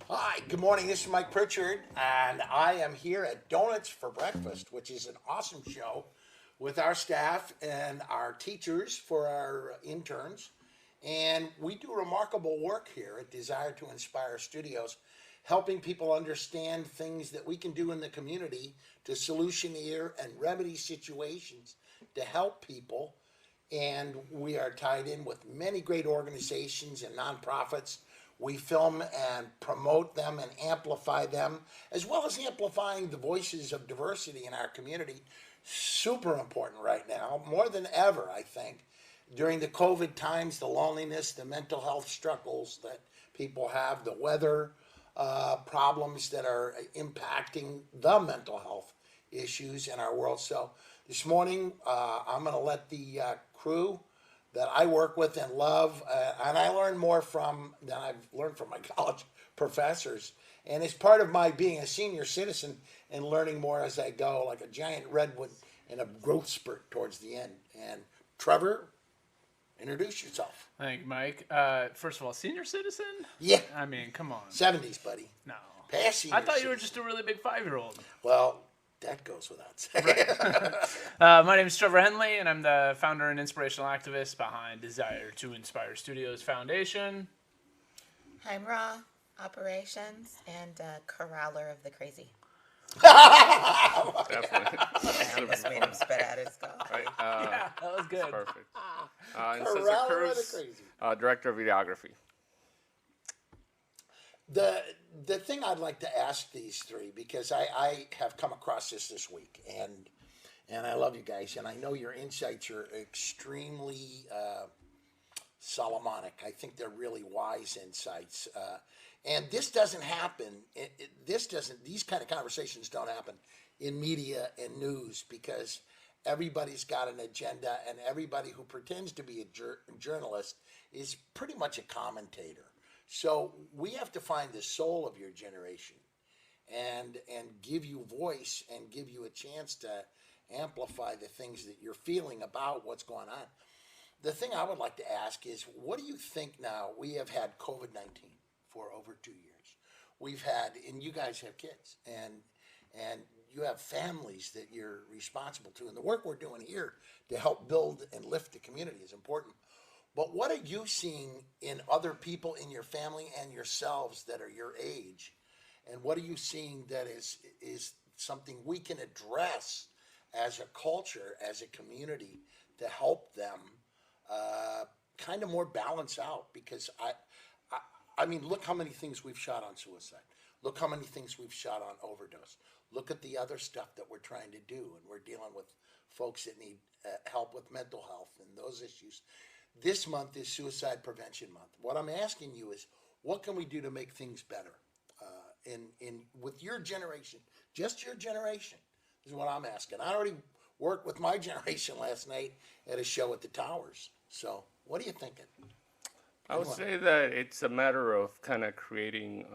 Hi, good morning. This is Mike Pritchard, and I am here at Doughnuts for Breakfast, which is an awesome show with our staff and our teachers for our interns. And we do remarkable work here at Desire to Inspire Studios, helping people understand things that we can do in the community to solutioneer and remedy situations to help people. And we are tied in with many great organizations and nonprofits. We film and promote them and amplify them, as well as amplifying the voices of diversity in our community. Super important right now, more than ever, I think. During the COVID times, the loneliness, the mental health struggles that people have, the weather problems that are impacting the mental health issues in our world. So this morning, I'm going to let the crew that I work with and love, and I learn more from than I've learned from my college professors. And it's part of my being a senior citizen and learning more as I go, like a giant redwood in a growth spurt towards the end. And Trevor, introduce yourself. Thank you, Mike. First of all, senior citizen? Yeah, I mean, come on. 70s, buddy. No. Past senior I thought you were citizen. just a really big 5-year-old. Well, that goes without saying. My name is Trevor Henley, and I'm the founder and inspirational activist behind Desire to Inspire Studios Foundation. I'm Raw, operations, and corraller of the crazy. Definitely. I just made him spit out his skull. Right? Yeah, that was good. Perfect. And Cesar Corral or the Cruz, crazy? director of videography. The thing I'd like to ask these three, because I have come across this week, and I love you guys, and I know your insights are extremely Solomonic. I think they're really wise insights. And this doesn't happen. These kind of conversations don't happen in media and news because everybody's got an agenda, and everybody who pretends to be a journalist is pretty much a commentator. So we have to find the soul of your generation and give you voice and give you a chance to amplify the things that you're feeling about what's going on. The thing I would like to ask is, what do you think now? We have had COVID-19 for over 2 years. We've had, and you guys have kids, and you have families that you're responsible to, and the work we're doing here to help build and lift the community is important. But what are you seeing in other people in your family and yourselves that are your age? And what are you seeing that is something we can address as a culture, as a community, to help them kind of more balance out? Because I mean, look how many things we've shot on suicide. Look how many things we've shot on overdose. Look at the other stuff that we're trying to do, and we're dealing with folks that need help with mental health and those issues. This month is Suicide Prevention Month. What I'm asking you is, what can we do to make things better? In with your generation, just your generation, is what I'm asking. I already worked with my generation last night at a show at the Towers. So, what are you thinking? I would say that it's a matter of kind of creating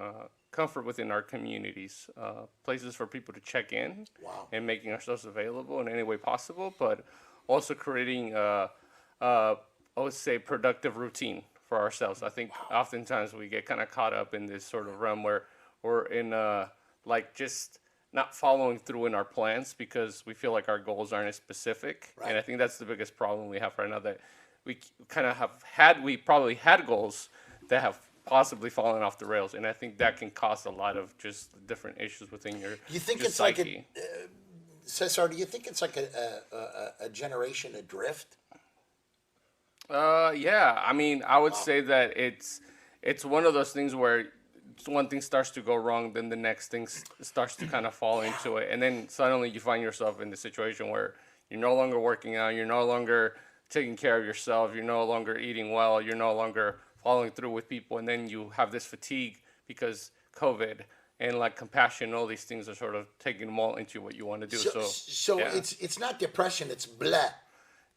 comfort within our communities, places for people to check in, Wow. and making ourselves available in any way possible, but also creating I would say productive routine for ourselves. I think oftentimes we get kind of caught up in this sort of realm where we're in like just not following through in our plans because we feel like our goals aren't as specific. Right. And I think that's the biggest problem we have right now, that we kind of we probably had goals that have possibly fallen off the rails. And I think that can cause a lot of just different issues within your You think just it's psyche. like Cesar, do you think it's like a generation adrift? Yeah, I mean, I would say that it's one of those things where one thing starts to go wrong, then the next thing starts to kind of fall into it, and then suddenly you find yourself in the situation where you're no longer working out, you're no longer taking care of yourself, you're no longer eating well, you're no longer following through with people, and then you have this fatigue because COVID and like compassion, all these things are sort of taking them all into what you want to do. So yeah. it's not depression, it's blah.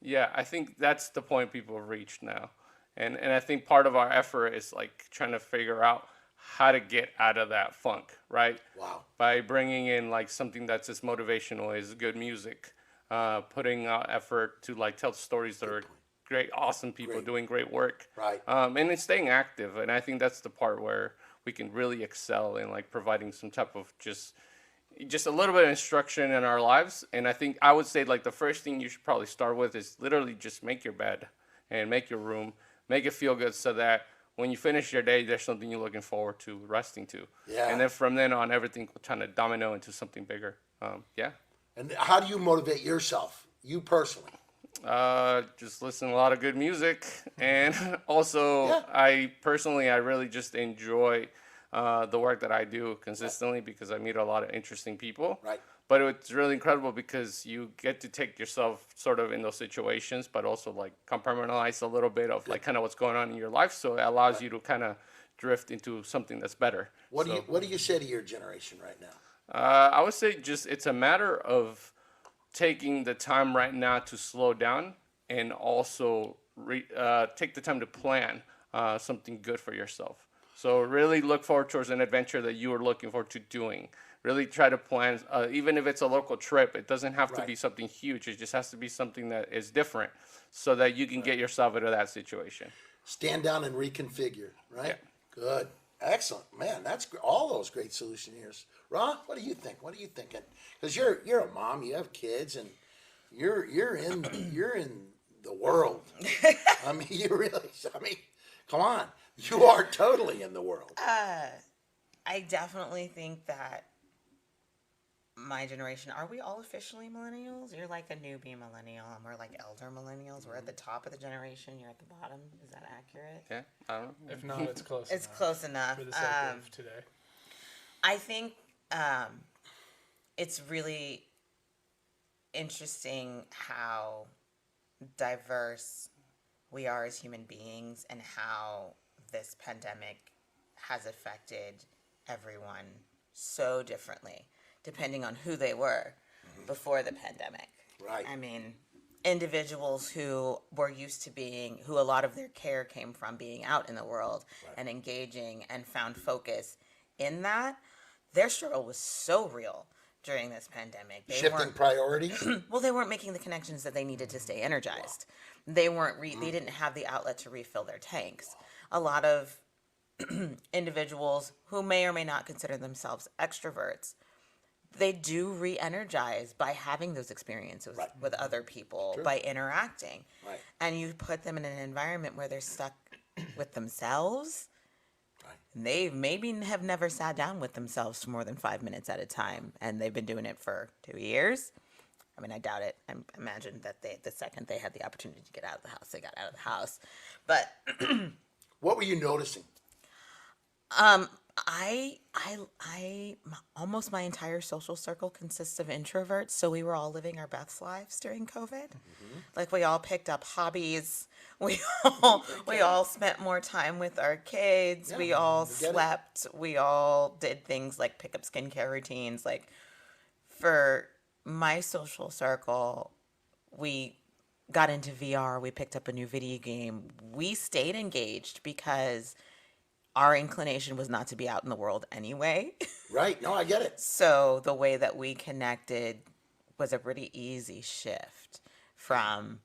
Yeah, I think that's the point people have reached now. And I think part of our effort is like trying to figure out how to get out of that funk, right? Wow. By bringing in like something that's as motivational as good music, putting out effort to like tell stories that are great, awesome people Great. doing great work. Right. And it's staying active. And I think that's the part where we can really excel in like providing some type of just a little bit of instruction in our lives. And I think I would say like the first thing you should probably start with is literally just make your bed and make your room, make it feel good so that when you finish your day, there's something you're looking forward to resting to. Yeah. And then from then on, everything will kind of domino into something bigger. Yeah. And how do you motivate yourself, you personally? Just listen to a lot of good music. And also, Yeah. I really just enjoy the work that I do consistently because I meet a lot of interesting people. Right. But it's really incredible because you get to take yourself sort of in those situations, but also like compartmentalize a little bit of like kind of what's going on in your life. So it allows you to kind of drift into something that's better. What do you say to your generation right now? I would say just it's a matter of taking the time right now to slow down and also take the time to plan something good for yourself. So really look forward towards an adventure that you are looking forward to doing. Really try to plan, even if it's a local trip, it doesn't have to be something huge. It just has to be something that is different so that you can get yourself into that situation. Stand down and reconfigure, right? Yeah. Good. Excellent. Man, that's all those great solutioneers. Ron, what do you think? What are you thinking? Because you're a mom, you have kids, and you're in the world. I mean, come on. You are totally in the world. I definitely think that my generation, are we all officially millennials? You're like a newbie millennial, and we're like elder millennials. We're at the top of the generation. You're at the bottom. Is that accurate? Yeah, I don't know. If not, it's close. It's enough close enough. for the sake of today. I think it's really interesting how diverse we are as human beings and how this pandemic has affected everyone so differently depending on who they were before the pandemic. Right. I mean, individuals who were used to being, who a lot of their care came from being out in the world and engaging and found focus in that, their struggle was so real during this pandemic. They Shifting priorities? well, they weren't making the connections that they needed to stay energized. They weren't. They didn't have the outlet to refill their tanks. A lot of individuals who may or may not consider themselves extroverts, they do re-energize by having those experiences with other people, by interacting. Right. And you put them in an environment where they're stuck with themselves. And they maybe have never sat down with themselves for more than 5 minutes at a time, and they've been doing it for 2 years. I mean, I doubt it. I imagine that the second they had the opportunity to get out of the house, they got out of the house. But What were you noticing? almost my entire social circle consists of introverts, so we were all living our best lives during COVID. Like, we all picked up hobbies. We all spent more time with our kids. Yeah, we all I get it. slept. We all did things like pick up skincare routines. Like, for my social circle, we got into VR. We picked up a new video game. We stayed engaged because our inclination was not to be out in the world anyway. Right. No, I get it. So the way that we connected was a pretty easy shift from,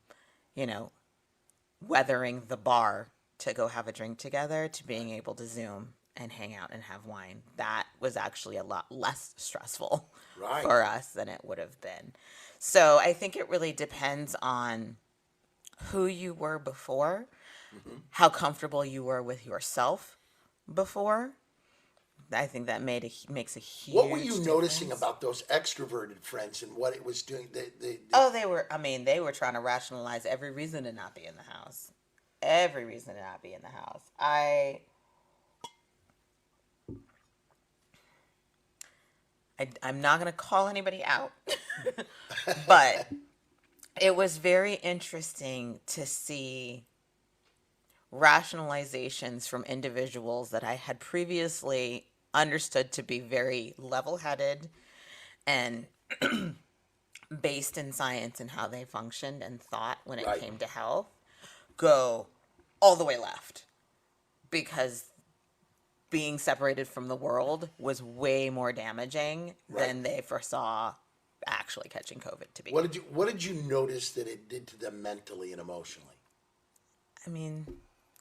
weathering the bar to go have a drink together to being able to Zoom and hang out and have wine. That was actually a lot less stressful Right. for us than it would have been. So I think it really depends on who you were before, how comfortable you were with yourself before. I think that makes a huge What were you noticing difference. about those extroverted friends and what it was doing? Oh, they were trying to rationalize every reason to not be in the house. Every reason to not be in the house. I'm not going to call anybody out, but it was very interesting to see rationalizations from individuals that I had previously understood to be very level-headed and based in science and how they functioned and thought when it Right. came to health, go all the way left, because being separated from the world was way more damaging than they foresaw actually catching COVID to be. What did you notice that it did to them mentally and emotionally? I mean,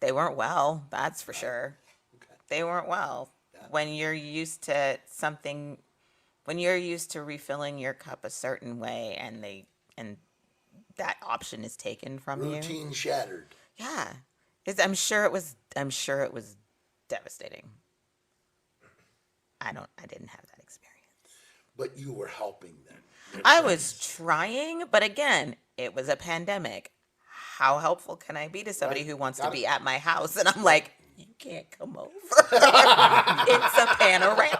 they weren't well, that's for sure. Okay. They weren't well. when you're used to something, when you're used to refilling your cup a certain way, and that option is taken from you. Routine shattered. Yeah, I'm sure it was devastating. I didn't have that experience. But you were helping them. I was trying, but again, it was a pandemic. How helpful can I be to somebody who wants to be at my house? And I'm like, you can't come over. It's a panorama.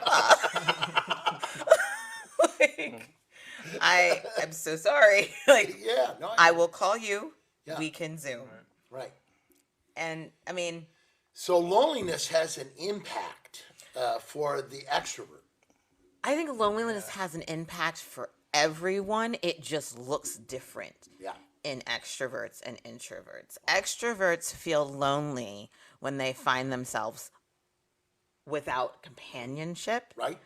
I'm so sorry. Like, Yeah, no, I will call you. Yeah. We can Zoom. right. And I mean, So loneliness has an impact for the extrovert. I think loneliness has an impact for everyone. It just looks different Yeah. in extroverts and introverts. Extroverts feel lonely when they find themselves without companionship. Right?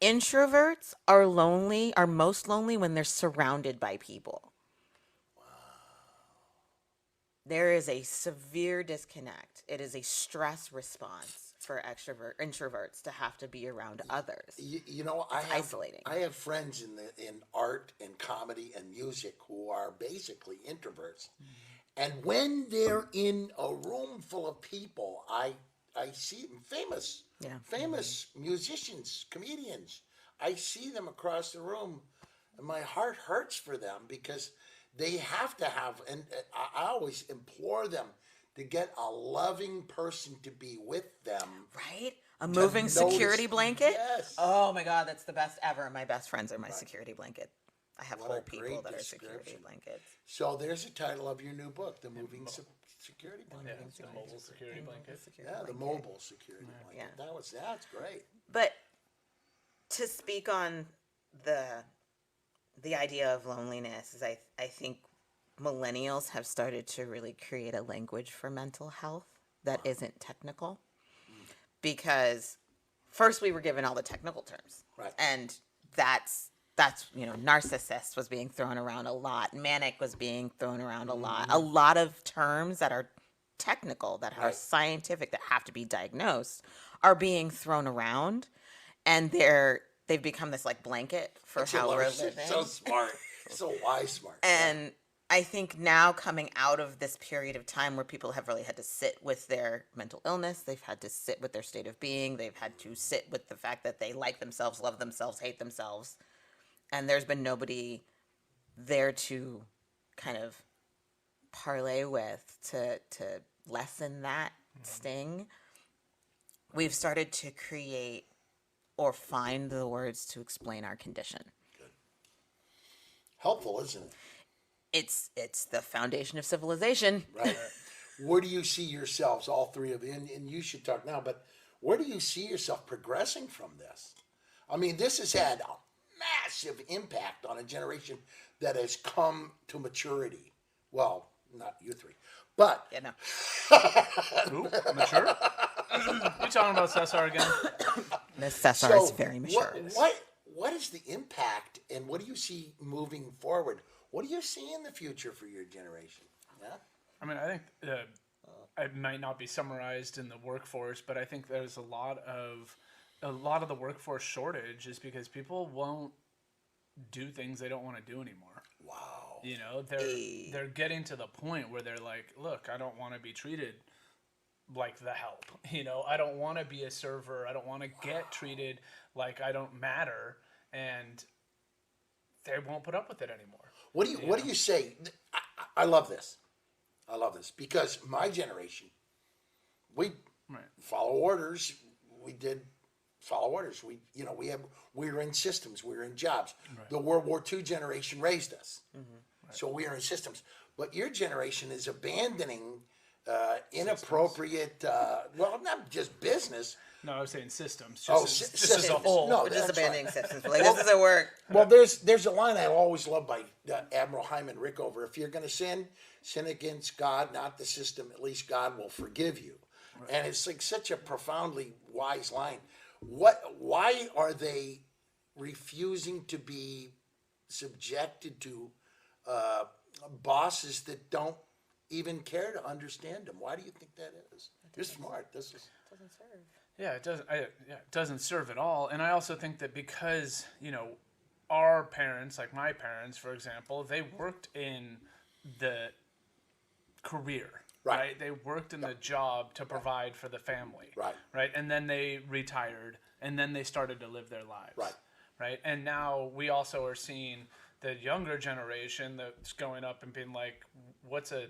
Introverts are most lonely when they're surrounded by people. There is a severe disconnect. It is a stress response for introverts to have to be around others. You know, Isolating. I have friends in art and comedy and music who are basically introverts. And when they're in a room full of people, I see them, famous musicians, comedians. I see them across the room, and my heart hurts for them because they have to have, and I always implore them to get a loving person to be with them. Right? A moving security blanket? Yes. Oh my God, that's the best ever. My best friends are my security blanket. I have What a whole people great that are security description. blankets. So there's the title of your new book, The Moving Security Blanket. Yeah, it's a mobile security blanket. Yeah, the mobile security blanket. Yeah. That's great. But to speak on the idea of loneliness is I think millennials have started to really create a language for mental health that isn't technical. Because first we were given all the technical terms. Right. And that's narcissist was being thrown around a lot. Manic was being thrown around a lot. A lot of terms that are technical, that are scientific, that have to be diagnosed, are being thrown around, and they've become this like blanket for how we're living. So smart. So wise smart. And I think now coming out of this period of time where people have really had to sit with their mental illness, they've had to sit with their state of being, they've had to sit with the fact that they like themselves, love themselves, hate themselves, and there's been nobody there to kind of parlay with to lessen that sting. We've started to create or find the words to explain our condition. Helpful, isn't it? It's the foundation of civilization. Right. Where do you see yourselves, all three of you, and you should talk now, but where do you see yourself progressing from this? I mean, this has had a massive impact on a generation that has come to maturity. Well, not you three, but Yeah, no. Ooh, mature? You talking about Cesar again? Miss Cesar is very mature. What is the impact, and what do you see moving forward? What do you see in the future for your generation? Yeah? I mean, I think it might not be summarized in the workforce, but I think there's a lot of the workforce shortage is because people won't do things they don't want to do anymore. Wow. You know, they're getting to the point where they're like, look, I don't want to be treated like the help. You know, I don't want to be a server. I don't want to get treated like I don't matter, and they won't put up with it anymore. What do you say? I love this. I love this because my generation, we follow orders. We did follow orders. We were in systems. We were in jobs. Right. The World War II generation raised us, so we are in systems. But your generation is abandoning inappropriate. Well, not just business. No, I was saying systems. Just as a whole. No, We're just that's abandoning right. systems. Like, this doesn't work. Well, there's a line I always love by Admiral Hyman Rickover. If you're going to sin against God, not the system. At least God will forgive you. Right. And it's like such a profoundly wise line. Why are they refusing to be subjected to bosses that don't even care to understand them? Why do you think that is? You're smart. This is. Doesn't serve. Yeah, it doesn't. It doesn't serve at all. And I also think that because our parents, like my parents, for example, they worked in the career. Right. They worked in the job to provide for the family. Right. And then they retired, and then they started to live their lives. Right. And now we also are seeing the younger generation that's going up and being like, what's a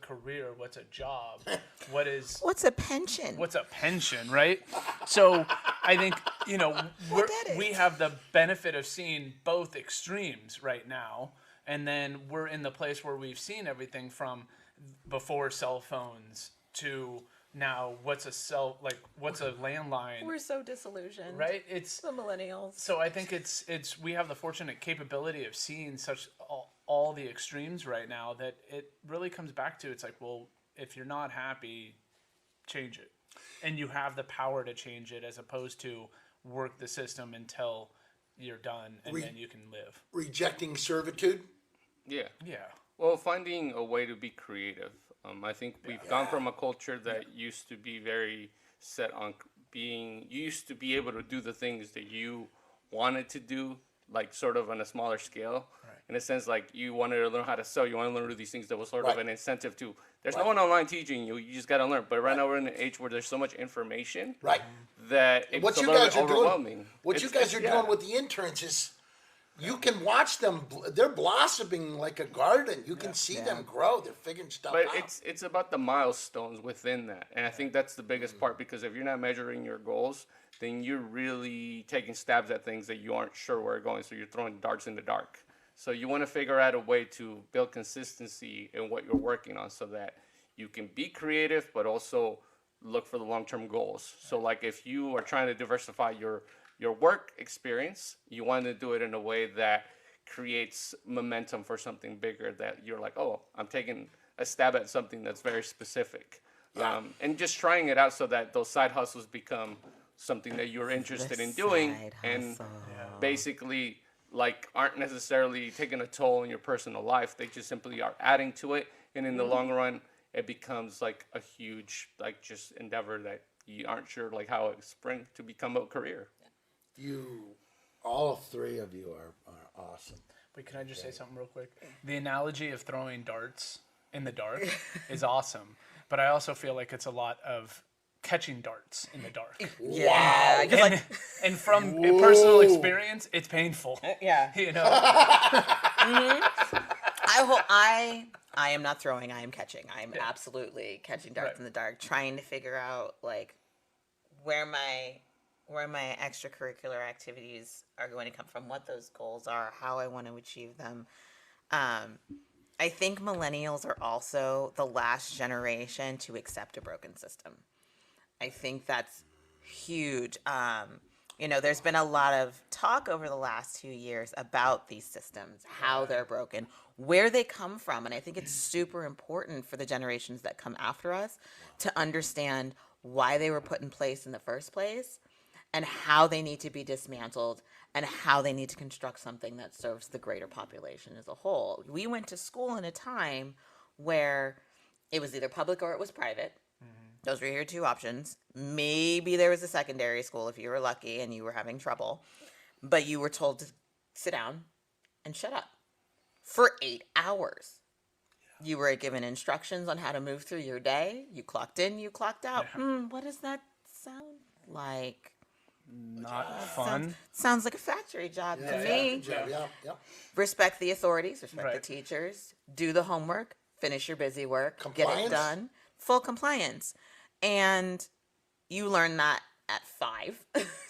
career? What's a job? What's a pension? What's a pension, right? So I think, we have the benefit of seeing both extremes right now. And then we're in the place where we've seen everything from before cell phones to now what's a landline. We're so disillusioned. Right? It's the millennials. So I think it's we have the fortunate capability of seeing such all the extremes right now that it really comes back to, it's like, well, if you're not happy, change it. And you have the power to change it, as opposed to work the system until you're done and then you can live. Rejecting servitude? Yeah. Yeah. Well, finding a way to be creative. I think we've gone from a culture that used to be very set on you used to be able to do the things that you wanted to do, like sort of on a smaller scale. In a sense, like you wanted to learn how to sew, you want to learn to do these things that was sort of an incentive to. There's no one online teaching you. You just got to learn. But right now we're in an age where there's so much information that it's a little bit overwhelming. What you guys are doing with the interns is you can watch them. They're blossoming like a garden. You can see them grow. They're figuring stuff out. But it's about the milestones within that. And I think that's the biggest part, because if you're not measuring your goals, then you're really taking stabs at things that you aren't sure where they're going. So you're throwing darts in the dark. So you want to figure out a way to build consistency in what you're working on so that you can be creative, but also look for the long-term goals. So like if you are trying to diversify your work experience, you want to do it in a way that creates momentum for something bigger, that you're like, oh, I'm taking a stab at something that's very specific. And just trying it out so that those side hustles become something that you're interested in doing, and basically like aren't necessarily taking a toll on your personal life. They just simply are adding to it, and in the long run it becomes like a huge like just endeavor that you aren't sure like how it's spring to become a career. All three of you are awesome. But can I just say something real quick? The analogy of throwing darts in the dark is awesome, but I also feel like it's a lot of catching darts in the dark. Yeah. And from personal experience, it's painful. Yeah. I am not throwing, I am catching. I am absolutely catching darts in the dark, trying to figure out like where my extracurricular activities are going to come from, what those goals are, how I want to achieve them. I think millennials are also the last generation to accept a broken system. I think that's huge. There's been a lot of talk over the last 2 years about these systems, how they're broken, where they come from. And I think it's super important for the generations that come after us to understand why they were put in place in the first place, and how they need to be dismantled, and how they need to construct something that serves the greater population as a whole. We went to school in a time where it was either public or it was private. Those were your two options. Maybe there was a secondary school if you were lucky and you were having trouble. But you were told to sit down and shut up for 8 hours. You were given instructions on how to move through your day. You clocked in, you clocked out. What does that sound like? Not fun. Sounds like a factory job to me. Respect the authorities, respect the teachers, do the homework, finish your busy work, get it done. Full compliance. And you learn that at 5,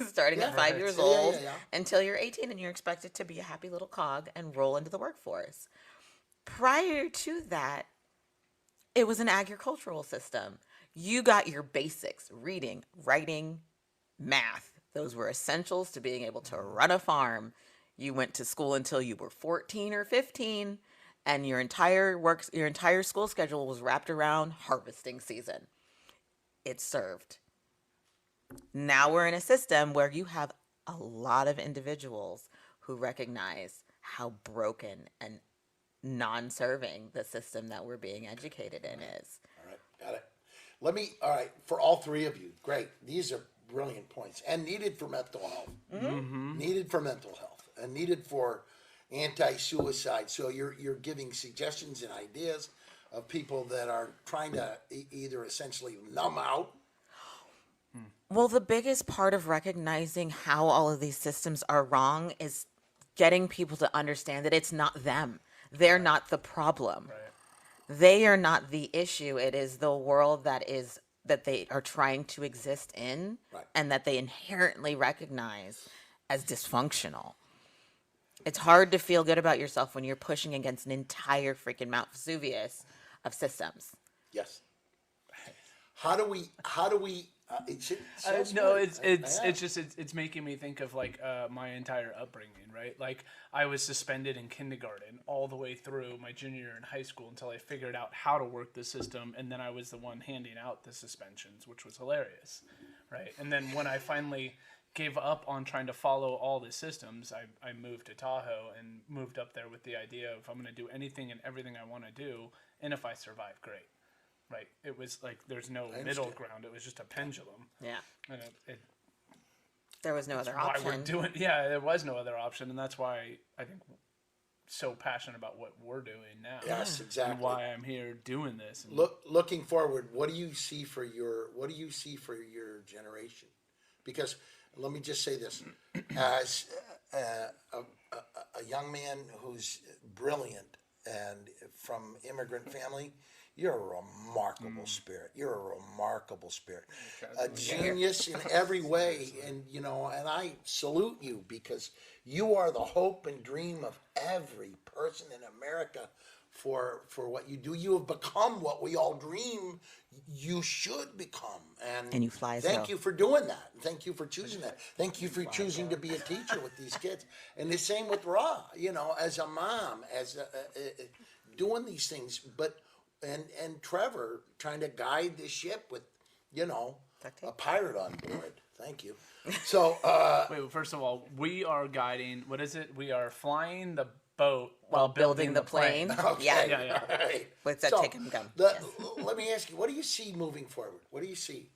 starting at 5 years old, until you're 18, and you're expected to be a happy little cog and roll into the workforce. Prior to that, it was an agricultural system. You got your basics: reading, writing, math. Those were essentials to being able to run a farm. You went to school until you were 14 or 15, and your entire school schedule was wrapped around harvesting season. It served. Now we're in a system where you have a lot of individuals who recognize how broken and non-serving the system that we're being educated in is. All right, got it. All right, for all three of you, great. These are brilliant points and needed for mental health. Needed for mental health and needed for anti-suicide. So you're giving suggestions and ideas of people that are trying to either essentially numb out. Well, the biggest part of recognizing how all of these systems are wrong is getting people to understand that it's not them. They're not the problem. Right. They are not the issue. It is the world that they are trying to exist in, Right. and that they inherently recognize as dysfunctional. It's hard to feel good about yourself when you're pushing against an entire freaking Mount Vesuvius of systems. Yes. How do we? No, it's making me think of like my entire upbringing, right? Like I was suspended in kindergarten all the way through my junior year in high school until I figured out how to work the system, and then I was the one handing out the suspensions, which was hilarious, right? And then when I finally gave up on trying to follow all the systems, I moved to Tahoe and moved up there with the idea of I'm going to do anything and everything I want to do, and if I survive, great. Right. It was like there's no middle ground. It was just a pendulum. Yeah. And There was no other why option. we're doing. Yeah, there was no other option, and that's why I think so passionate about what we're doing now. Yes, exactly. And why I'm here doing this. And Looking forward, what do you see for your generation? Because let me just say this, as a young man who's brilliant and from immigrant family, you're a remarkable spirit. You're a remarkable spirit, a genius in every way, and and I salute you because you are the hope and dream of every person in America for what you do. You have become what we all dream you should become, And you fly as Thank well. you for doing that. Thank you for choosing that. Thank you for choosing to be a teacher with these kids. And the same with Ra. As a mom, doing these things, but. And Trevor trying to guide the ship with, a pirate on board. Thank you. So, wait, well, first of all, we are guiding. What is it? We are flying the boat While building the plane. okay. Yeah. All right. With that taken gun. Let me ask you, what do you see moving forward? What do you see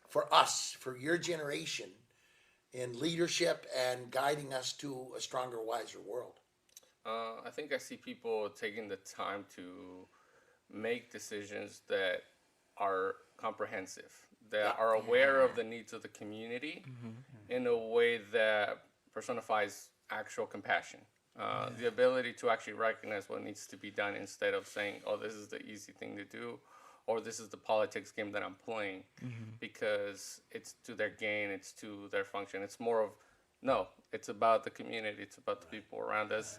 for us, for your generation in leadership and guiding us to a stronger, wiser world? I think I see people taking the time to make decisions that are comprehensive, that are aware of the needs of the community in a way that personifies actual compassion. The ability to actually recognize what needs to be done instead of saying, oh, this is the easy thing to do, or this is the politics game that I'm playing, because it's to their gain, it's to their function. It's more of, no, it's about the community, it's about the people around us.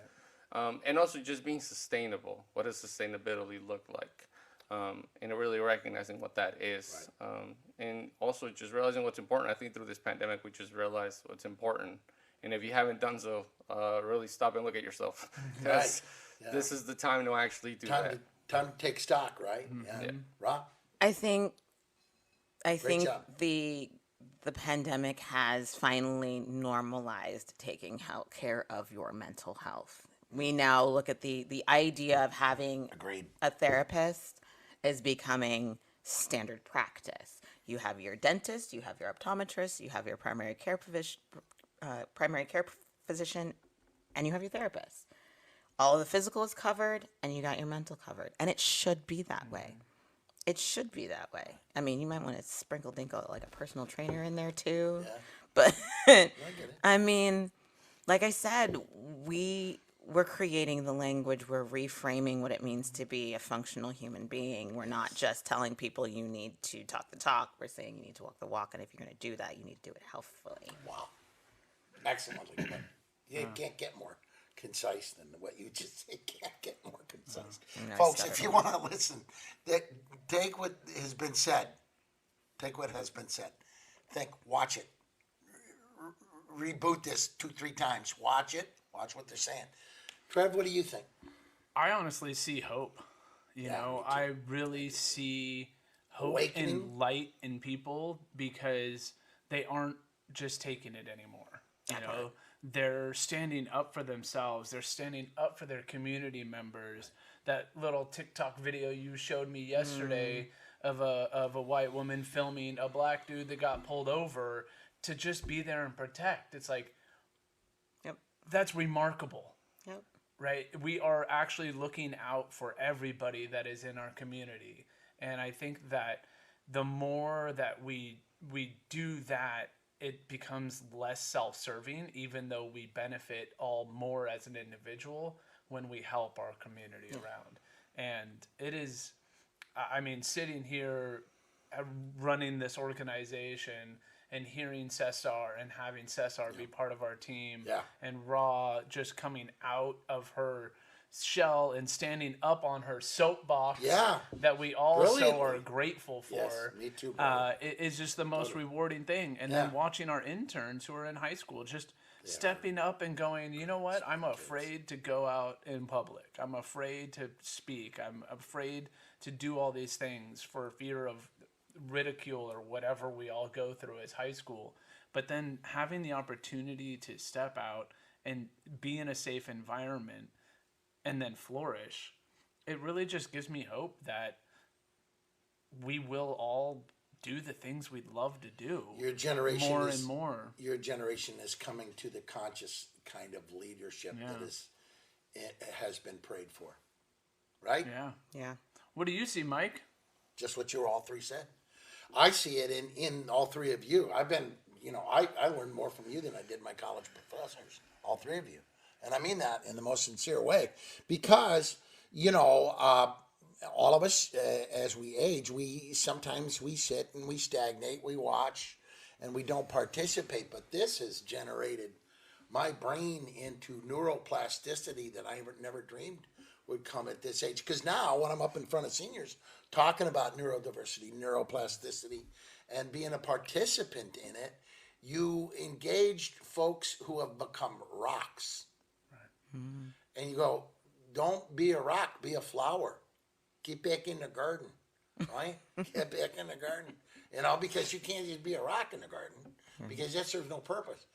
And also just being sustainable. What does sustainability look like? And really recognizing what that is. And also just realizing what's important. I think through this pandemic, we just realized what's important. And if you haven't done so, really stop and look at yourself. Because this is the time to actually do that. Time to take stock, right? Yeah. Ra? I think job. the pandemic has finally normalized taking care of your mental health. We now look at the idea of having Agreed. a therapist is becoming standard practice. You have your dentist, you have your optometrist, you have your primary care physician, and you have your therapist. All of the physical is covered, and you got your mental covered. And it should be that way. It should be that way. I mean, you might want to sprinkle like a personal trainer in there too. Yeah. But I get it. I mean, like I said, we're creating the language. We're reframing what it means to be a functional human being. We're not just telling people you need to talk the talk. We're saying you need to walk the walk. And if you're going to do that, you need to do it healthfully. Wow. Excellently put. You can't get more concise than what you just said. Can't get more concise. Folks, if you want to listen, take what has been said. Take what has been said. Watch it. Reboot this 2-3 times. Watch it. Watch what they're saying. Trev, what do you think? I honestly see hope. You know, me too. I really see hope Awakening. and light in people because they aren't just taking it anymore. You know, they're standing up for themselves. They're standing up for their community members. That little TikTok video you showed me yesterday of a white woman filming a black dude that got pulled over to just be there and protect. It's like, Yep. that's remarkable, Yep. right? We are actually looking out for everybody that is in our community. And I think that the more that we do that, it becomes less self-serving, even though we benefit all more as an individual when we help our community around. And it is, I mean, sitting here running this organization and hearing Cesar and having Cesar be part of our team, and Raw just coming out of her shell and standing up on her soapbox that we also are grateful for. Yes, me too, brother. It is just the most rewarding thing. And then watching our interns who are in high school just stepping up and going, you know what, I'm afraid to go out in public. I'm afraid to speak. I'm afraid to do all these things for fear of ridicule or whatever we all go through as high school. But then having the opportunity to step out and be in a safe environment and then flourish, it really just gives me hope that we will all do the things we'd love to do. Your generation more is, and more. Your generation is coming to the conscious kind of leadership that it has been prayed for, right? Yeah. Yeah. What do you see, Mike? Just what you all three said. I see it in all three of you. I've been, I learned more from you than I did my college professors, all three of you. And I mean that in the most sincere way, because, all of us, as we age, sometimes we sit and we stagnate, we watch, and we don't participate. But this has generated my brain into neuroplasticity that I never dreamed would come at this age. Because now, when I'm up in front of seniors talking about neurodiversity, neuroplasticity, and being a participant in it, you engaged folks who have become rocks. Right. Mm-hmm. And you go, don't be a rock, be a flower. Get back in the garden, right? Get back in the garden. Because you can't just be a rock in the garden, because that serves no purpose.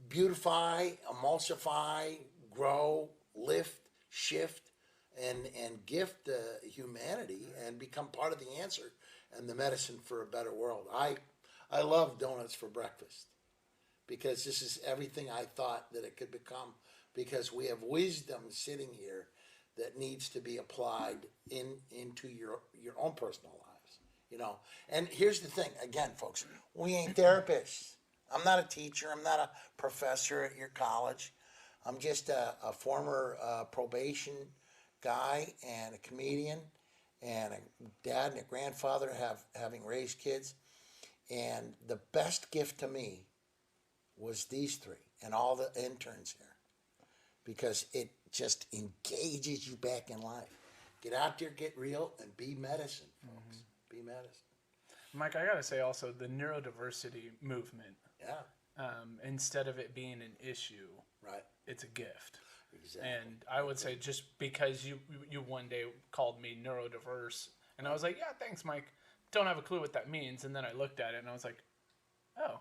Beautify, emulsify, grow, lift, shift, and gift humanity and become part of the answer and the medicine for a better world. I love donuts for breakfast, because this is everything I thought that it could become, because we have wisdom sitting here that needs to be applied into your own personal lives, And here's the thing, again, folks, we ain't therapists. I'm not a teacher. I'm not a professor at your college. I'm just a former probation guy and a comedian and a dad and a grandfather having raised kids. And the best gift to me was these three and all the interns here, because it just engages you back in life. Get out there, get real, and be medicine, folks. Be medicine. Mike, I gotta say also the neurodiversity movement. Yeah. Instead of it being an issue, right? It's a gift. Exactly. And I would say, just because you one day called me neurodiverse, and I was like, yeah, thanks, Mike. Don't have a clue what that means. And then I looked at it and I was like, oh.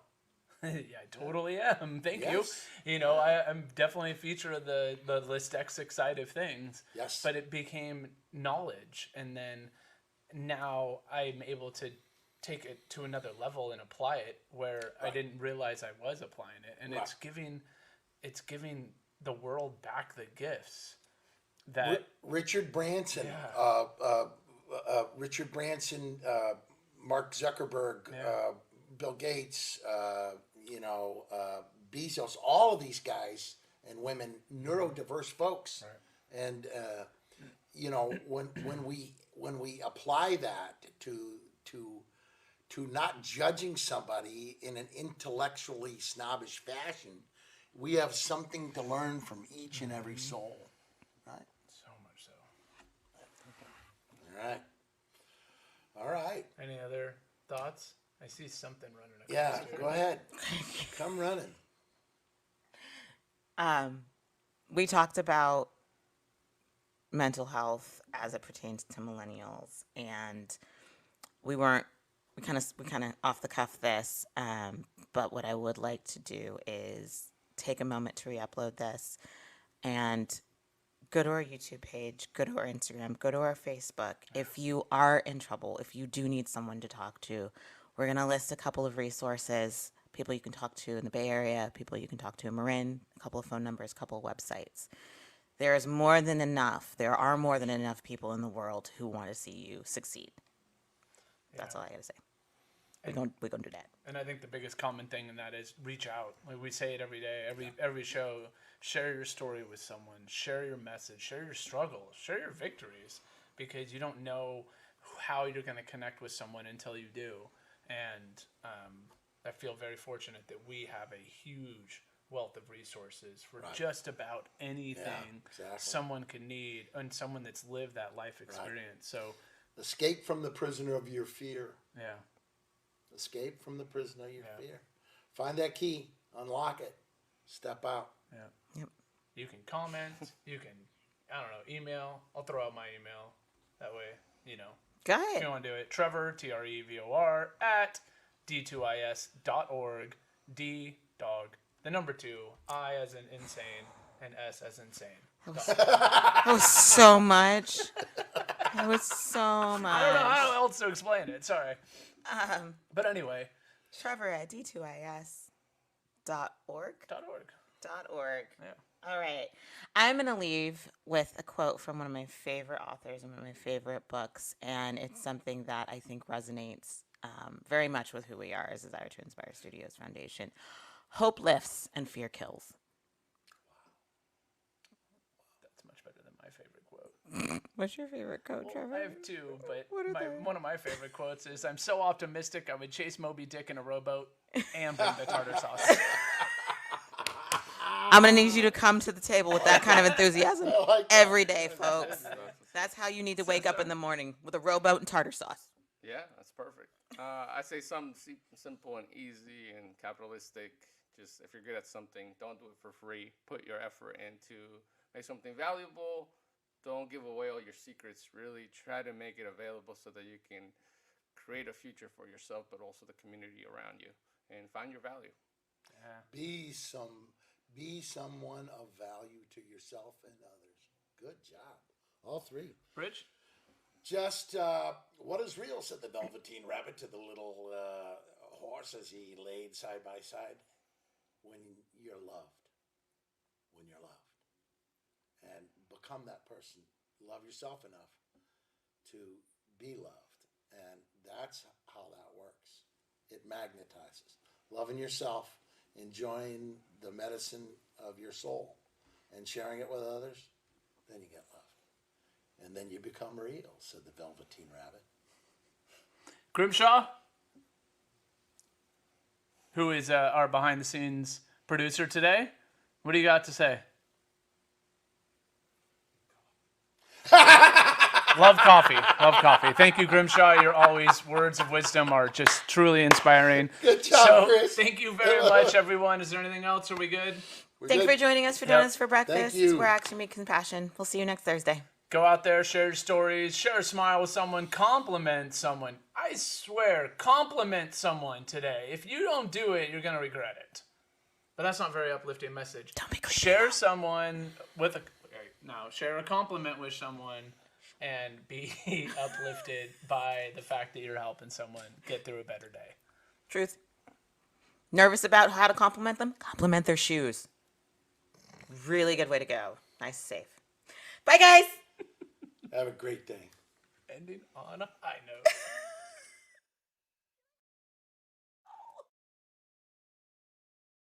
Yeah, I totally am. Thank you. I'm definitely a feature of the listexic side of things. Yes. But it became knowledge, and then now I'm able to take it to another level and apply it where I didn't realize I was applying it, and it's giving the world back the gifts that Richard Branson, Mark Zuckerberg, Bill Gates, Bezos, all of these guys and women, neurodiverse folks, and when we apply that to not judging somebody in an intellectually snobbish fashion, we have something to learn from each and every soul, right? So much so. All right. Any other thoughts? I see something running across here. Go ahead. Come running. We talked about mental health as it pertains to millennials, and we kind of off the cuff this, but what I would like to do is take a moment to re-upload this and go to our YouTube page, go to our Instagram, go to our Facebook. If you are in trouble, if you do need someone to talk to, we're going to list a couple of resources, people you can talk to in the Bay Area, people you can talk to in Marin, a couple of phone numbers, a couple of websites. There are more than enough people in the world who want to see you succeed. That's all I got to say. We're going to do that. And I think the biggest common thing in that is reach out. Like we say it every day, every show. Share your story with someone. Share your message. Share your struggles. Share your victories, because you don't know how you're going to connect with someone until you do. And I feel very fortunate that we have a huge wealth of resources for just about anything someone could need, and someone that's lived that life experience. So escape from the prisoner of your fear. yeah. Escape from the prison of your fear. Find that key. Unlock it. Step out. Yeah. Yep. You can comment. You can, email. I'll throw out my email. That way, Go if you ahead. want to do it. Trevor, Trevor, at d2is.org. D, dog. The number 2. I as in insane. And S as insane. That was so much. It was so much. I don't know how else to explain it. Sorry. But anyway. Trevor at d2is.org. .org. Yeah. All right. I'm going to leave with a quote from one of my favorite authors and one of my favorite books, and it's something that I think resonates very much with who we are as Desire to Inspire Studios Foundation. Hope lifts and fear kills. That's much better than my favorite quote. What's your favorite quote, Trevor? I have 2, but What are they? one of my favorite quotes is, I'm so optimistic I would chase Moby Dick in a rowboat and bring the tartar sauce. I'm going to need you to come to the table with that kind of enthusiasm every day, folks. That's how you need to wake up in the morning, with a rowboat and tartar sauce. Yeah, that's perfect. I say something simple and easy and capitalistic. Just if you're good at something, don't do it for free. Put your effort into make something valuable. Don't give away all your secrets. Really try to make it available so that you can create a future for yourself, but also the community around you, and find your value. Yeah. Be someone of value to yourself and others. Good job. All 3. Rich? Just what is real, said the Velveteen Rabbit to the little horse as he laid side by side. When you're loved. When you're loved. And become that person. Love yourself enough to be loved. And that's how that works. It magnetizes. Loving yourself, enjoying the medicine of your soul, and sharing it with others, then you get loved. And then you become real, said the Velveteen Rabbit. Grimshaw, who is our behind-the-scenes producer today. What do you got to say? Love coffee. Love coffee. Thank you, Grimshaw. Your words of wisdom are just truly inspiring. Good job, Chris. Thank you very much, everyone. Is there anything else? Are we good? Thanks for joining us for Doughnuts for breakfast. Thank you. We're Action Meets Compassion. We'll see you next Thursday. Go out there, share your stories, share a smile with someone, compliment someone. I swear, compliment someone today. If you don't do it, you're going to regret it. But that's not a very uplifting message. Don't be creepy. Share someone with share a compliment with someone and be uplifted by the fact that you're helping someone get through a better day. Truth. Nervous about how to compliment them? Compliment their shoes. Really good way to go. Nice, safe. Bye, guys. Have a great day. Ending on a high note.